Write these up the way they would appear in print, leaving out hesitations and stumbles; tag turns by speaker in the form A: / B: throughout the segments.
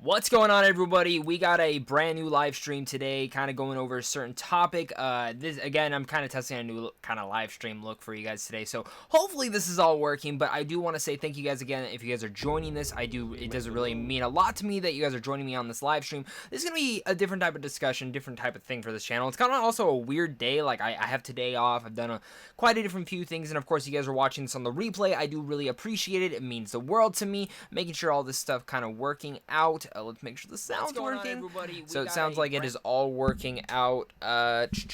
A: What's going on, everybody? We got a brand new live stream today, kind of going over a certain topic. This again, I'm kind of testing a new kind of live stream look for you guys today, so hopefully this is all working. But I do want to say thank you guys again if you guys are joining this. It does really mean a lot to me that you guys are joining me on this live stream. This is gonna be a different type of discussion, different type of thing for this channel. It's kind of also a weird day. Like I have today off. I've done quite a different few things, and of course you guys are watching this on the replay. I do really appreciate it. It means the world to me. Making sure all this stuff kind of working out. Let's make sure the sound's working. So it sounds like it is all working out. Let's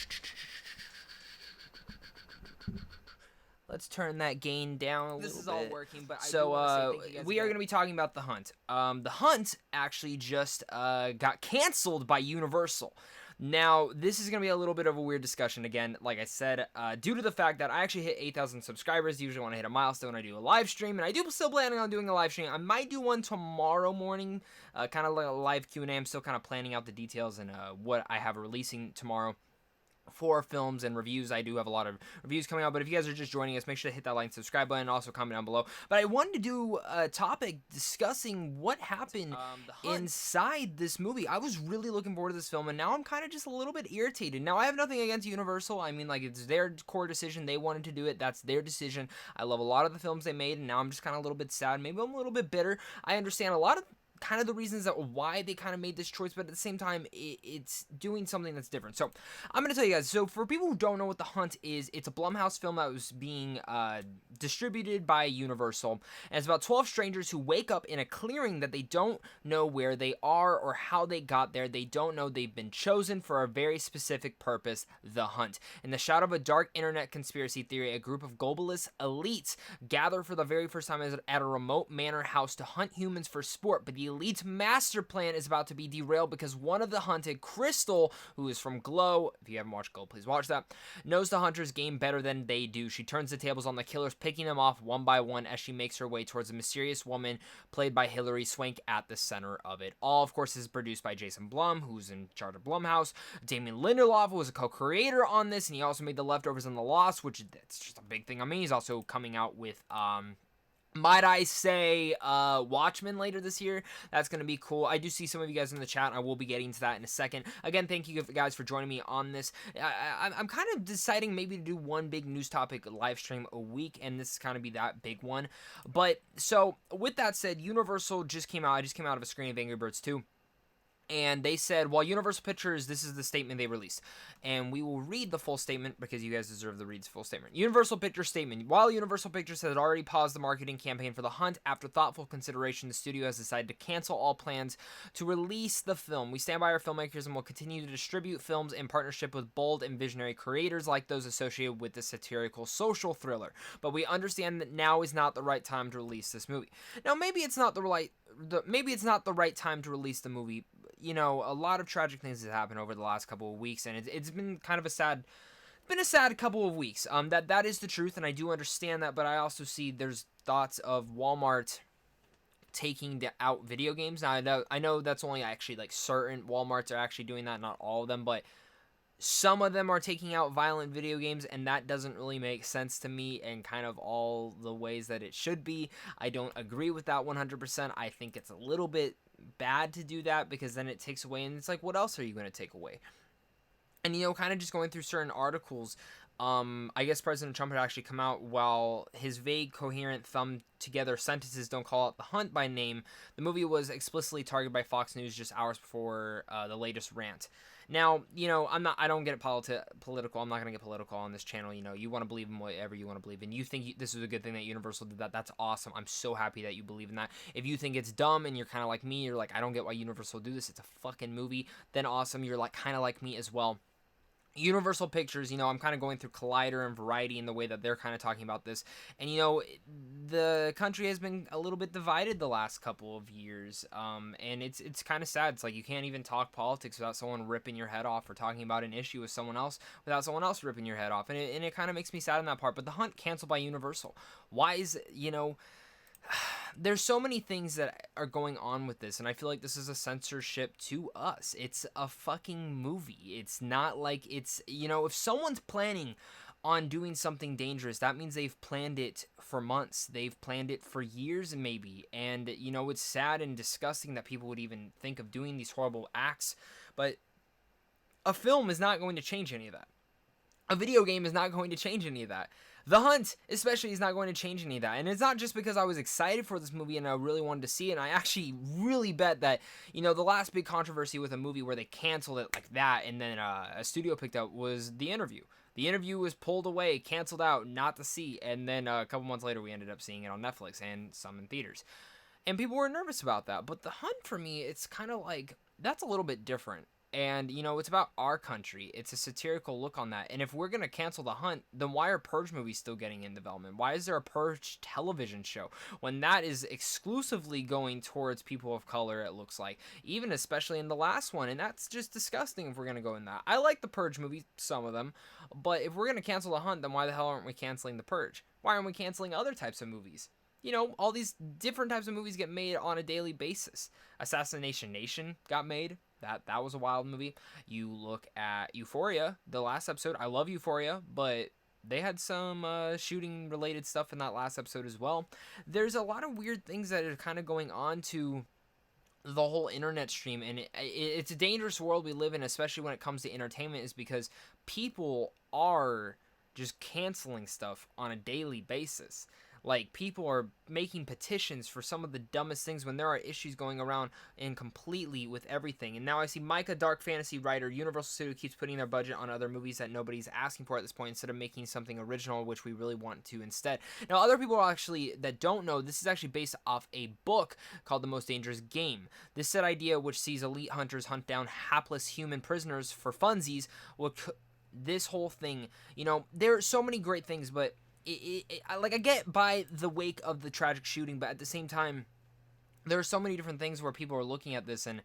A: turn that gain down a little bit. This is all working, but so we are going to be talking about The Hunt. The Hunt actually just got canceled by Universal. Now, this is going to be a little bit of a weird discussion again, like I said, due to the fact that I actually hit 8,000 subscribers. Usually when I hit a milestone, I do a live stream, and I do still planning on doing a live stream. I might do one tomorrow morning, kind of like a live Q&A. I'm still kind of planning out the details and what I have releasing tomorrow. For films and reviews. I do have a lot of reviews coming out, but if you guys are just joining us, make sure to hit that like and subscribe button and also comment down below. But I wanted to do a topic discussing what happened inside this movie. I was really looking forward to this film, and now I'm kind of just a little bit irritated. Now, I have nothing against Universal. I mean, like, it's their core decision. They wanted to do it. That's their decision. I love a lot of the films they made, and now I'm just kind of a little bit sad. Maybe I'm a little bit bitter. I understand a lot of kind of the reasons that why they kind of made this choice, but at the same time, it's doing something that's different. So I'm going to tell you guys, so for people who don't know what The Hunt is, it's a Blumhouse film that was being distributed by Universal, and it's about 12 strangers who wake up in a clearing that they don't know where they are or how they got there. They don't know they've been chosen for a very specific purpose, the hunt. In the shadow of a dark internet conspiracy theory, a group of globalist elites gather for the very first time at a remote manor house to hunt humans for sport, but the elite's master plan is about to be derailed because one of the hunted, Crystal, who is from Glow, if you haven't watched Glow, please watch that, knows the hunter's game better than they do. She turns the tables on the killers, picking them off one by one as she makes her way towards a mysterious woman played by Hilary Swank at the center of it all. Of course, this is produced by Jason Blum, who's in charge of Blumhouse. Damien Lindelof was a co-creator on this, and he also made The Leftovers and The Lost, which that's just a big thing on me. He's also coming out with might I say, Watchmen later this year. That's going to be cool. I do see some of you guys in the chat. I will be getting to that in a second. Again, thank you guys for joining me on this. I'm kind of deciding maybe to do one big news topic live stream a week, and this is kind of be that big one. But, so, with that said, Universal just came out. I just came out of a screening of Angry Birds 2. And they said, well, Universal Pictures, this is the statement they released. And we will read the full statement because you guys deserve to read the full statement. Universal Pictures statement. While Universal Pictures had already paused the marketing campaign for The Hunt, after thoughtful consideration, the studio has decided to cancel all plans to release the film. We stand by our filmmakers and will continue to distribute films in partnership with bold and visionary creators like those associated with the satirical social thriller. But we understand that now is not the right time to release this movie. Now, maybe it's not the right time to release the movie. You know, a lot of tragic things have happened over the last couple of weeks, and it's been kind of a sad couple of weeks. That is the truth, and I do understand that, but I also see there's thoughts of Walmart taking out video games. Now, I know that's only actually like certain Walmarts are actually doing that, not all of them, but some of them are taking out violent video games, and that doesn't really make sense to me in kind of all the ways that it should be. I don't agree with that 100%. I think it's a little bit bad to do that because then it takes away, and it's like, what else are you going to take away? And, you know, kind of just going through certain articles, I guess President Trump had actually come out while his vague, coherent, thumb-together sentences don't call out The Hunt by name. The movie was explicitly targeted by Fox News just hours before the latest Rant. Now, you know, I don't get political. I'm not going to get political on this channel. You know, you want to believe in whatever you want to believe in. You think this is a good thing that Universal did that. That's awesome. I'm so happy that you believe in that. If you think it's dumb and you're kind of like me, you're like, I don't get why Universal do this. It's a fucking movie. Then awesome. You're like kind of like me as well. Universal Pictures, you know, I'm kind of going through Collider and Variety in the way that they're kind of talking about this. And, you know, the country has been a little bit divided the last couple of years. And it's kind of sad. It's like you can't even talk politics without someone ripping your head off, or talking about an issue with someone else without someone else ripping your head off. And it kind of makes me sad on that part. But The Hunt canceled by Universal. Why is, you know, there's so many things that are going on with this, and I feel like this is a censorship to us. It's a fucking movie. It's not like it's, you know, if someone's planning on doing something dangerous, that means they've planned it for months. They've planned it for years maybe. And, you know, it's sad and disgusting that people would even think of doing these horrible acts. But a film is not going to change any of that. A video game is not going to change any of that. The Hunt, especially, is not going to change any of that. And it's not just because I was excited for this movie and I really wanted to see it. And I actually really bet that, you know, the last big controversy with a movie where they canceled it like that and then a studio picked up was The Interview. The Interview was pulled away, canceled out, not to see. And then a couple months later, we ended up seeing it on Netflix and some in theaters. And people were nervous about that. But The Hunt, for me, it's kind of like, that's a little bit different. And, you know, it's about our country. It's a satirical look on that. And if we're going to cancel The Hunt, then why are Purge movies still getting in development? Why is there a Purge television show when that is exclusively going towards people of color, it looks like, even especially in the last one? And that's just disgusting if we're going to go in that. I like the Purge movies, some of them, but if we're going to cancel The Hunt, then why the hell aren't we canceling The Purge? Why aren't we canceling other types of movies? You know, all these different types of movies get made on a daily basis. Assassination Nation got made. That was a wild movie. You look at Euphoria, the last episode. I love Euphoria, but they had some shooting related stuff in that last episode as well. There's a lot of weird things that are kind of going on to the whole internet stream, and it's a dangerous world we live in, especially when it comes to entertainment, is because people are just canceling stuff on a daily basis. Like, people are making petitions for some of the dumbest things when there are issues going around and completely with everything. And now I see Micah, dark fantasy writer, Universal Studio keeps putting their budget on other movies that nobody's asking for at this point instead of making something original, which we really want to instead. Now, other people actually that don't know, this is actually based off a book called The Most Dangerous Game. This set idea, which sees elite hunters hunt down hapless human prisoners for funsies, this whole thing, you know, there are so many great things, but I get by the wake of the tragic shooting, but at the same time, there are so many different things where people are looking at this, and,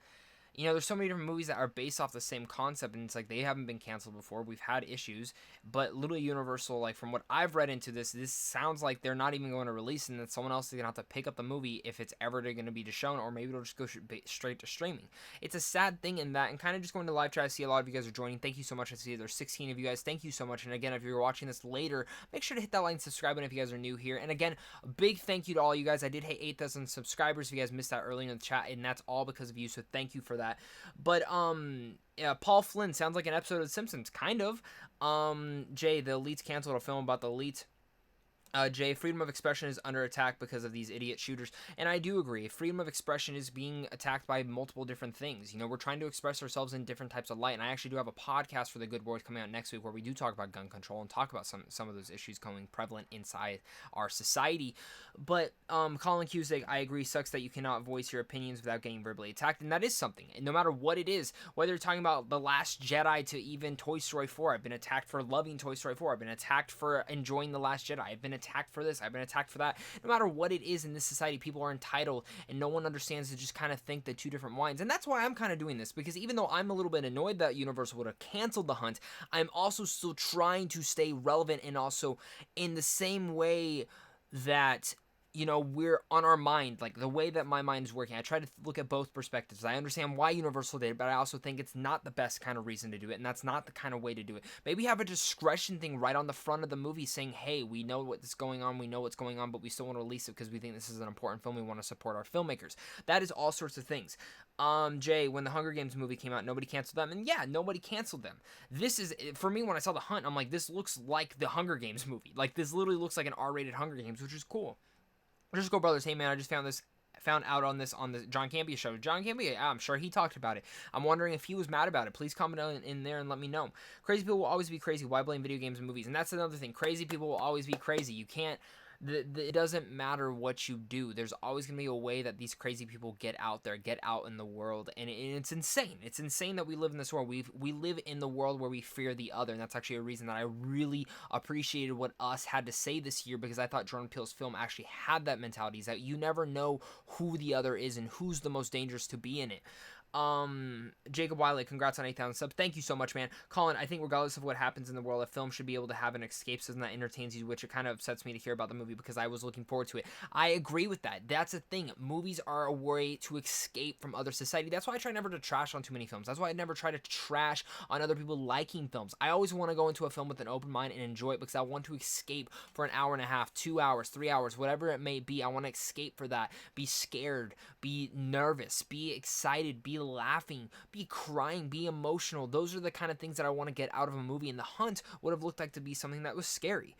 A: you know, there's so many different movies that are based off the same concept, and it's like they haven't been canceled before. We've had issues, but literally Universal, like, from what I've read into this sounds like they're not even going to release it, and that someone else is going to have to pick up the movie if it's ever going to be shown, or maybe it'll just go straight to streaming. It's a sad thing in that, and kind of just going to live chat. I see a lot of you guys are joining. Thank you so much. I see there's 16 of you guys. Thank you so much. And again, if you're watching this later, make sure to hit that like and subscribe button if you guys are new here. And again, a big thank you to all you guys. I did hit 8,000 subscribers if you guys missed that earlier in the chat, and that's all because of you, so thank you for that. But yeah, Paul Flynn sounds like an episode of The Simpsons, kind of. Jay, the elites canceled a film about the elites. Jay, freedom of expression is under attack because of these idiot shooters. And I do agree. Freedom of expression is being attacked by multiple different things. You know, we're trying to express ourselves in different types of light. And I actually do have a podcast for the Good Word coming out next week where we do talk about gun control and talk about some of those issues going prevalent inside our society. But Colin Cusick, I agree, sucks that you cannot voice your opinions without getting verbally attacked. And that is something. And no matter what it is, whether you're talking about The Last Jedi to even Toy Story 4, I've been attacked for loving Toy Story 4. I've been attacked for enjoying The Last Jedi. I've been attacked for this, I've been attacked for that. No matter what it is in this society, people are entitled, and no one understands to just kind of think the two different wines. And that's why I'm kind of doing this, because even though I'm a little bit annoyed that Universal would have canceled The Hunt, I'm also still trying to stay relevant, and also in the same way that, you know, we're on our mind, like the way that my mind is working. I try to look at both perspectives. I understand why Universal did it, but I also think it's not the best kind of reason to do it, and that's not the kind of way to do it. Maybe have a discretion thing right on the front of the movie saying, hey, we know what's going on, but we still want to release it because we think this is an important film. We want to support our filmmakers. That is all sorts of things. Jay, when the Hunger Games movie came out, nobody canceled them, and yeah, nobody canceled them. This is, for me, when I saw The Hunt, I'm like, this looks like the Hunger Games movie. Like, this literally looks like an R-rated Hunger Games, which is cool. Just Go Brothers, hey man, I just found out on this on the John Campea show. John Campea, I'm sure he talked about it. I'm wondering if he was mad about it. Please comment in there and let me know. Crazy people will always be crazy. Why blame video games and movies? And that's another thing. Crazy people will always be crazy. You can't. It doesn't matter what you do. There's always going to be a way that these crazy people get out there, get out in the world. And it's insane. It's insane that we live in this world. We live in the world where we fear the other. And that's actually a reason that I really appreciated what Us had to say this year, because I thought Jordan Peele's film actually had that mentality, is that you never know who the other is and who's the most dangerous to be in it. Jacob Wiley, congrats on 8,000 subs. Thank you so much, man. Colin, I think regardless of what happens in the world, a film should be able to have an escapism that entertains you, which it kind of upsets me to hear about the movie because I was looking forward to it. I agree with that. That's the thing. Movies are a way to escape from other society. That's why I try never to trash on too many films. That's why I never try to trash on other people liking films. I always want to go into a film with an open mind and enjoy it because I want to escape for an hour and a half, 2 hours, 3 hours, whatever it may be. I want to escape for that. Be scared, be nervous, be excited, be laughing, be crying, be emotional. Those are the kind of things that I want to get out of a movie, and The Hunt would have looked like to be something that was scary.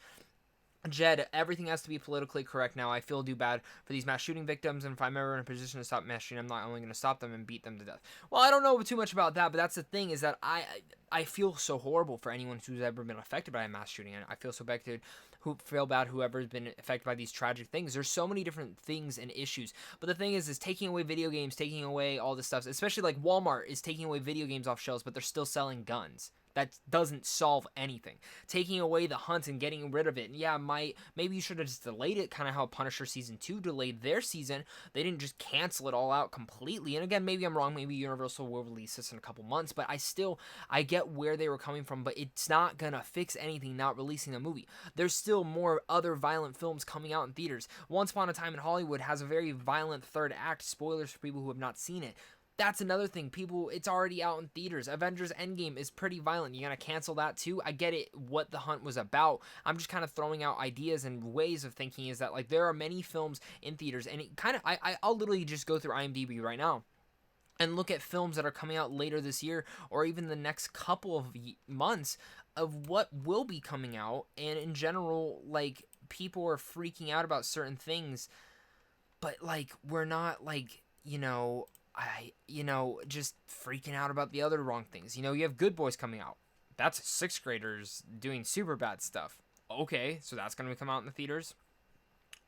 A: Jed, everything has to be politically correct now. I feel bad for these mass shooting victims, and if I'm ever in a position to stop mass shooting, I'm not only going to stop them and beat them to death. Well, I don't know too much about that, but that's the thing, is that I feel so horrible for anyone who's ever been affected by a mass shooting, and I feel so bad whoever's been affected by these tragic things. There's so many different things and issues, but the thing is taking away video games, taking away all this stuff, especially like Walmart is taking away video games off shelves, but they're still selling guns. That doesn't solve anything. Taking away the hunt and getting rid of it. And yeah, maybe you should have just delayed it, kind of how Punisher Season 2 delayed their season. They didn't just cancel it all out completely. And again, maybe I'm wrong. Maybe Universal will release this in a couple months. But I get where they were coming from. But it's not going to fix anything not releasing a movie. There's still more other violent films coming out in theaters. Once Upon a Time in Hollywood has a very violent third act. Spoilers for people who have not seen it. That's another thing. It's already out in theaters. Avengers Endgame is pretty violent. You're going to cancel that too? I get it, what The Hunt was about. I'm just kind of throwing out ideas and ways of thinking, is that like there are many films in theaters, and it kind of, I'll literally just go through IMDb right now and look at films that are coming out later this year or even the next couple of months of what will be coming out. And in general, like, people are freaking out about certain things, but like, we're not like, just freaking out about the other wrong things. You have Good Boys coming out. That's 6th graders doing super bad stuff. Okay, so that's going to come out in the theaters.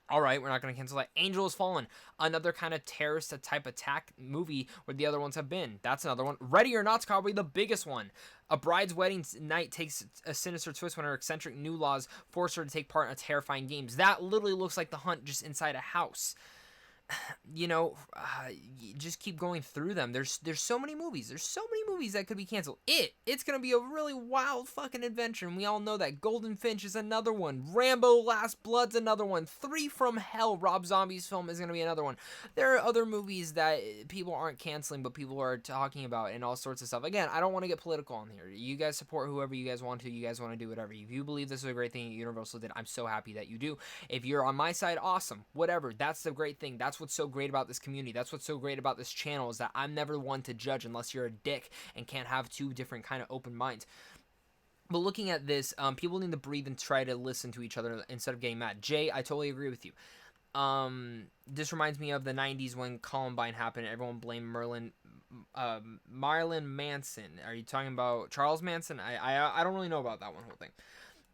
A: All right, we're not going to cancel that. Angel Has Fallen, another kind of terrorist type attack movie where the other ones have been. That's another one. Ready or Not's probably the biggest one. A bride's wedding night takes a sinister twist when her eccentric new laws force her to take part in a terrifying games. That literally looks like The Hunt just inside a house. Just keep going through them. There's so many movies. There's so many movies that could be canceled. It's gonna be a really wild fucking adventure, and we all know that. Golden Finch is another one. Rambo: Last Blood's another one. 3 from Hell, Rob Zombie's film, is gonna be another one. There are other movies that people aren't canceling, but people are talking about, and all sorts of stuff. Again, I don't want to get political on here. You guys support whoever you guys want to. You guys want to do whatever. If you believe this is a great thing Universal did, I'm so happy that you do. If you're on my side, awesome. Whatever. That's the great thing. That's what's so great about this community. That's what's so great about this channel, is that I'm never one to judge unless you're a dick and can't have two different kind of open minds. But looking at this, people need to breathe and try to listen to each other instead of getting mad. Jay, I totally agree with you. This reminds me of the 90s when Columbine happened and everyone blamed Marilyn Manson. Are you talking about Charles Manson? I don't really know about that one whole thing.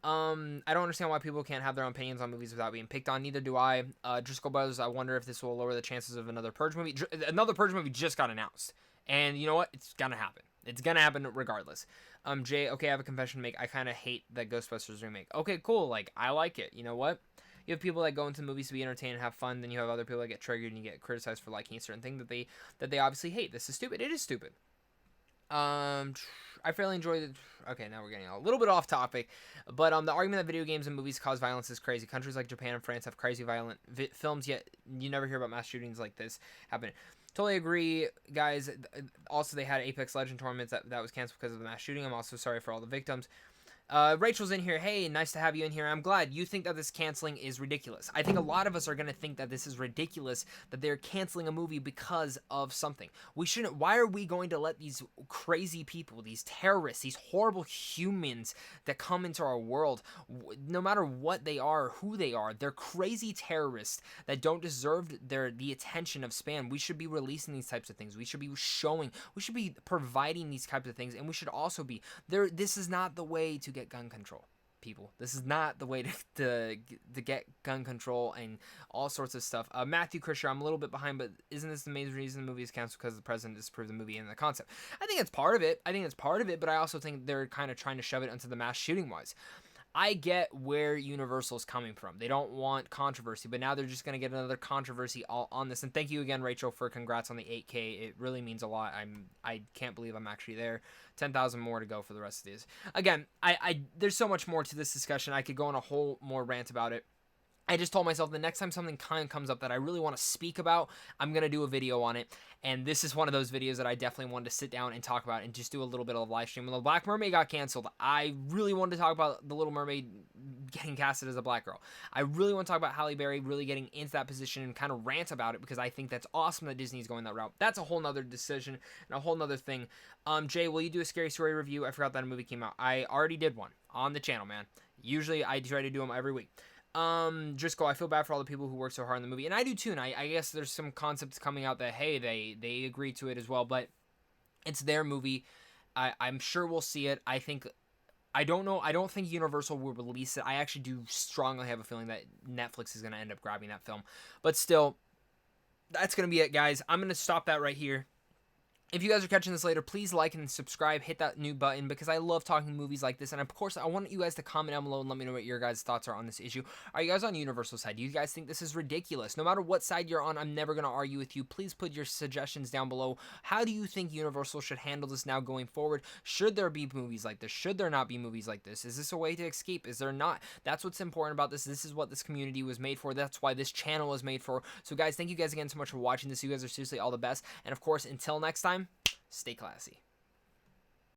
A: I don't understand why people can't have their own opinions on movies without being picked on. Neither do I. Driscoll Brothers, I wonder if this will lower the chances of another Purge movie. Another Purge movie just got announced. And you know what? It's gonna happen. It's gonna happen regardless. Jay, okay, I have a confession to make. I kind of hate that Ghostbusters remake. Okay, cool. Like, I like it. You know what? You have people that go into movies to be entertained and have fun. Then you have other people that get triggered and you get criticized for liking a certain thing that they obviously hate. This is stupid. It is stupid. I fairly enjoyed it. Okay, now we're getting a little bit off topic, but the argument that video games and movies cause violence is crazy. Countries like Japan and France have crazy violent films, yet you never hear about mass shootings like this happening. Totally agree, guys. Also, they had Apex Legend tournaments that was canceled because of the mass shooting. I'm also sorry for all the victims. Rachel's in here. Hey, nice to have you in here. I'm glad you think that this canceling is ridiculous. I think a lot of us are going to think that this is ridiculous, that they're canceling a movie because of something. We shouldn't. Why are we going to let these crazy people, these terrorists, these horrible humans that come into our world, no matter what they are or who they are, they're crazy terrorists that don't deserve the attention of spam. We should be releasing these types of things. We should be showing, we should be providing these types of things, and we should also be there. This is not the way to get gun control, people. This is not the way to get gun control and all sorts of stuff. Matthew Krisher, I'm a little bit behind, but isn't this the main reason the movie is canceled because the president disapproved the movie and the concept? I think it's part of it. But I also think they're kind of trying to shove it into the mass shooting wise. I get where Universal's coming from. They don't want controversy, but now they're just going to get another controversy all on this. And thank you again, Rachel, for congrats on the 8K. It really means a lot. I can't believe I'm actually there. 10,000 more to go for the rest of these. Again, there's so much more to this discussion. I could go on a whole more rant about it. I just told myself the next time something kind of comes up that I really want to speak about, I'm going to do a video on it. And this is one of those videos that I definitely wanted to sit down and talk about and just do a little bit of a live stream. When The Black Mermaid got canceled, I really wanted to talk about The Little Mermaid getting casted as a black girl. I really want to talk about Halle Berry really getting into that position and kind of rant about it because I think that's awesome that Disney's going that route. That's a whole nother decision and a whole nother thing. Jay, will you do a Scary Story review? I forgot that a movie came out. I already did one on the channel, man. Usually I try to do them every week. Driscoll, I feel bad for all the people who work so hard in the movie, and I do too, and I guess there's some concepts coming out that, hey, they agree to it as well, but it's their movie. I'm sure we'll see it. I don't know, I don't think Universal will release it. I actually do strongly have a feeling that Netflix is going to end up grabbing that film, but still, that's going to be it, guys. I'm going to stop that right here. If you guys are catching this later, please like and subscribe, hit that new button, because I love talking movies like this, and of course, I want you guys to comment down below and let me know what your guys' thoughts are on this issue. Are you guys on Universal's side? Do you guys think this is ridiculous? No matter what side you're on, I'm never going to argue with you. Please put your suggestions down below. How do you think Universal should handle this now going forward? Should there be movies like this? Should there not be movies like this? Is this a way to escape? Is there not? That's what's important about this. This is what this community was made for. That's why this channel was made for. So guys, thank you guys again so much for watching this. You guys are seriously all the best. And of course, until next time, stay classy.